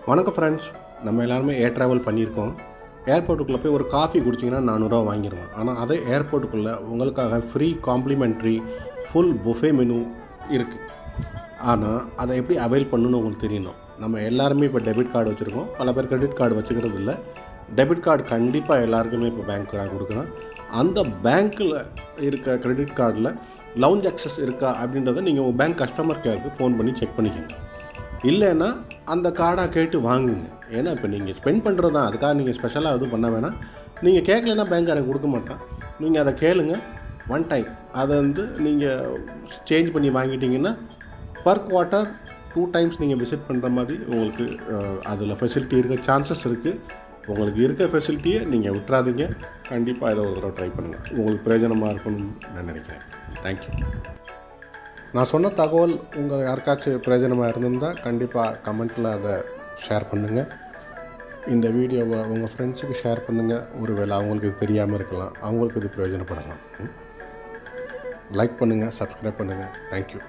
வணக்கம் ஃப்ரெண்ட்ஸ், நம்ம எல்லாருமே ஏர் ட்ராவல் பண்ணியிருக்கோம். ஏர்போர்ட்டுக்குள்ளே போய் ஒரு காஃபி குடிச்சிங்கன்னா 400 வாங்கிடுவோம். ஆனால் அதே ஏர்போர்ட்டுக்குள்ளே உங்களுக்காக free complimentary full buffet menu இருக்குது. ஆனால் அதை எப்படி அவைல் பண்ணணுன்னு உங்களுக்கு தெரியணும். நம்ம எல்லாருமே இப்போ டெபிட் கார்டு வச்சுருக்கோம், பல பேர் கிரெடிட் கார்டு வச்சுக்கிறது இல்லை. டெபிட் கார்டு கண்டிப்பாக எல்லாருக்குமே இப்போ பேங்க் கார்டு கொடுக்குறோம். அந்த பேங்க்கில் இருக்க கிரெடிட் கார்டில் லவுஞ்ச் அக்சஸ் இருக்கா அப்படின்றத நீங்கள் உங்கள் பேங்க் கஸ்டமர் கேருக்கு ஃபோன் பண்ணி செக் பண்ணிக்கோங்க. இல்லைன்னா அந்த கார்டாக கேட்டு வாங்குங்க. ஏன்னா இப்போ நீங்கள் ஸ்பெண்ட் பண்ணுறது தான், அதுக்காக நீங்கள் ஸ்பெஷலாக எதுவும் பண்ண வேணாம். நீங்கள் கேட்கலன்னா பேங்க்காரன் கொடுக்க மாட்டான். நீங்கள் அதை கேளுங்க ஒன் டைம். அதை நீங்கள் சேஞ்ச் பண்ணி வாங்கிட்டீங்கன்னா பர் குவார்ட்டர் 2 டைம்ஸ் நீங்கள் விசிட் பண்ணுற மாதிரி உங்களுக்கு அதில் ஃபெசிலிட்டி இருக்க சான்சஸ் இருக்குது. உங்களுக்கு இருக்க ஃபெசிலிட்டியை நீங்கள் விட்டுறாதீங்க. கண்டிப்பாக இதை ஒரு தடவை ட்ரை பண்ணுங்கள். உங்களுக்கு பிரயோஜனமாக இருக்கும்னு நான் நினைக்கிறேன். தேங்க்யூ. நான் சொன்ன தகவல் உங்கள் யாருக்காச்சும் பிரயோஜனமாக இருந்திருந்தால் கண்டிப்பாக கமெண்ட்டில் அதை ஷேர் பண்ணுங்கள். இந்த வீடியோவை உங்கள் ஃப்ரெண்ட்ஸுக்கு ஷேர் பண்ணுங்கள். ஒருவேளை அவங்களுக்கு இது தெரியாமல் இருக்கலாம், அவங்களுக்கு இது பிரயோஜனப்படலாம். லைக் பண்ணுங்கள், சப்ஸ்கிரைப் பண்ணுங்கள். தேங்க்யூ.